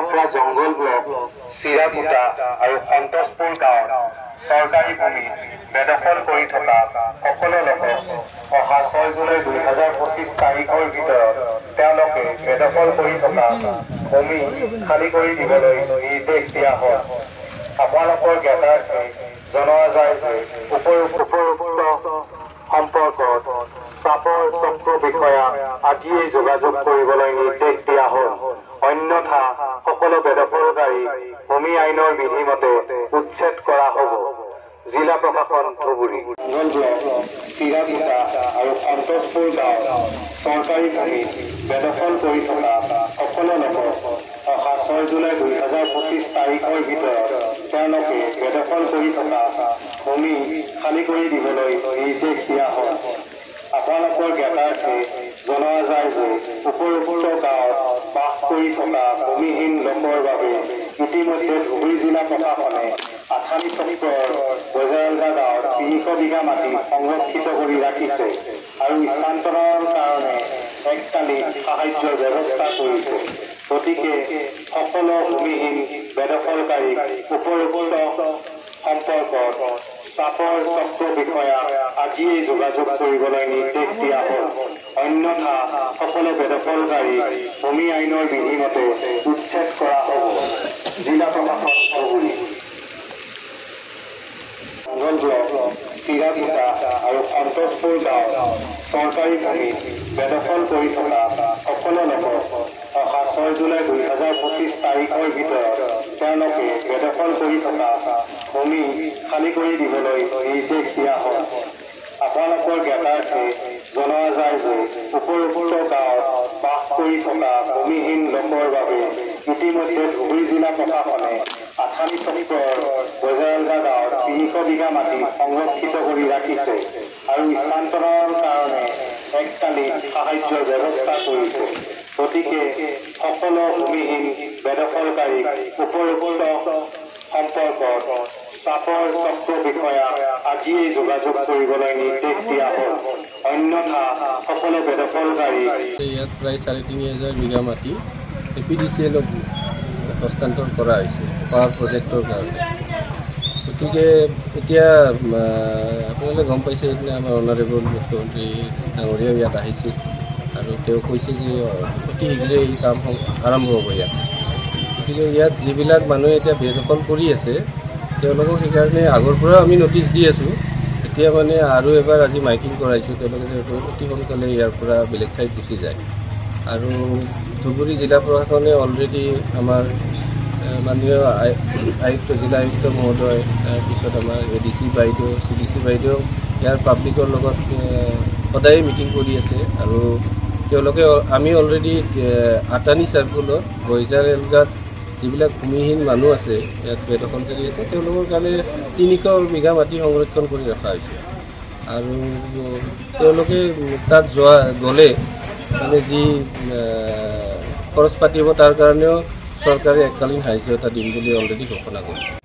আখৰা জংগল ব্লক চিৰাকুটা আৰু সন্তোষপুৰ গাঁৱত চৰকাৰী ভূমি বেদখল কৰি থকা সকলো লোকক অহা 6 জুলাই 2025 তাৰিখৰ ভিতৰত তেওঁলোকে বেদখল কৰি থকা ভূমি খালী কৰি দিবলৈ নিৰ্দেশ দিয়া হ'ল। আপোনালোকৰ জ্ঞাতাৰ্থে জনোৱা যায় যে উপৰোক্ত সম্পৰ্কত চাপৰ চক্ৰ বিষয়া আজিয়েই যোগাযোগ কৰিবলৈ নিৰ্দেশ দিয়া হ'ল। অন্যথা সকলো বেদখলকাৰী ভূমি আইনৰ বিধিমতে উচ্ছেদ কৰা হ'ব। জিলা প্ৰশাসন ধুবুৰী চিৰাকুটা আৰু সন্তোষপুৰ গাঁৱত চৰকাৰী ভূমি বেদখল কৰি থকা সকলো লোকক অহা 6 জুলাই 2025 তাৰিখৰ ভিতৰত তেওঁলোকে বেদখল কৰি থকা ভূমি খালী কৰি দিবলৈ নিৰ্দেশ দিয়া হ'ল। আপোনালোকৰ জ্ঞাতাৰ্থে জনোৱা যায় যে উপৰোক্ত গাঁৱত বাস কৰি থকা ভূমিহীন লোকৰ বাবে ইতিমধ্যে ধুবুৰী জিলা প্ৰশাসনে আথানি চক্ৰৰ বজাৰগা গাঁৱত 300 বিঘা মাটি সংৰক্ষিত কৰি ৰাখিছে আৰু স্থানান্তৰৰ কাৰণে এককালীন সাহায্যৰ ব্যৱস্থা কৰিছে। গতিকে সকলো ভূমিহীন বেদখলকাৰীক উপৰোক্ত সম্পৰ্কত চাপৰ চক্ৰ বিষয়া আজিয়েই যোগাযোগ কৰিবলৈ নিৰ্দেশ দিয়া হ'ল। অন্যথা সকলো বেদখলকাৰী ভূমি আইনৰ বিধিমতে উচ্ছেদ কৰা হ'ব। জিলা প্ৰশাসন ধুবুৰী চিৰাকুটা আৰু সন্তোষপুৰ গাঁৱত চৰকাৰী ভূমি বেদখল কৰি থকা সকলো লোকক অহা 6 জুলাই 2025 তাৰিখৰ ভিতৰত তেওঁলোকে বেদখল কৰি থকা ভূমি খালী কৰি দিবলৈ নিৰ্দেশ দিয়া হ'ল। আপোনালোকৰ জ্ঞাতাৰ্থে জনোৱা যায় যে উপৰোক্ত গাঁৱত বাস কৰি থকা ভূমিহীন লোকৰ বাবে ইতিমধ্যে ধুবুৰী জিলা প্ৰশাসনে আথানি চক্ৰৰ বজাৰগা গাঁৱত 300 বিঘা মাটি সংৰক্ষিত কৰি ৰাখিছে আৰু স্থানান্তৰৰ কাৰণে এককালীন সাহায্যৰ ব্যৱস্থা কৰিছে। গতিকে সকলো ভূমিহীন বেদখলকাৰীক উপৰোক্ত সম্পৰ্কত চাপৰ চক্ৰ বিষয়া আজিয়েই যোগাযোগ কৰিবলৈ নিৰ্দেশ দিয়া হ'ল। অন্যথা সকলো বেদখলকাৰী ইয়াত প্ৰায় 3,500 বিঘা মাটি APDCLক হস্তান্তৰ কৰা হৈছে পাৱাৰ প্ৰজেক্টৰ কাৰণে। গতিকে এতিয়া আপোনালোকে গম পাইছে সেইদিনা আমাৰ অনাৰেবল মুখ্যমন্ত্ৰী ডাঙৰীয়াও ইয়াত আহিছিল আৰু তেওঁ কৈছে যে অতি শীঘ্ৰে এই কাম আৰম্ভ হ'ব ইয়াত। গতিকে ইয়াত যিবিলাক মানুহে এতিয়া বেদখল কৰি আছে তেওঁলোকক সেইকাৰণে আগৰ পৰা আমি নটিচ দি আছোঁ। এতিয়া মানে আৰু এবাৰ আজি মাইকিং কৰাইছোঁ, তেওঁলোকে অতি সোনকালে ইয়াৰ পৰা বেলেগ ঠাইত গুচি যায়। আৰু ধুবুৰী জিলা প্ৰশাসনে অলৰেডি আমাৰ মাননীয় আয়ুক্ত জিলা আয়ুক্ত মহোদয়, তাৰপিছত আমাৰ ADC বাইদেউ, CDC বাইদেউ ইয়াৰ পাব্লিকৰ লগত সদায় মিটিং কৰি আছে আৰু তেওঁলোকে আমি অলৰেডি আটানী চাৰ্কুলত বইজাৰ এলগাত যিবিলাক ভূমিহীন মানুহ আছে ইয়াত বেদখলকাৰী আছে তেওঁলোকৰ কাৰণে 300 বিঘা মাটি সংৰক্ষণ কৰি ৰখা হৈছে আৰু তেওঁলোকে তাত গ'লে মানে যি খৰচ পাতি হ'ব তাৰ কাৰণেও চৰকাৰে এককালীন সাহায্য এটা দিম বুলি অলৰেডি ঘোষণা কৰিছে।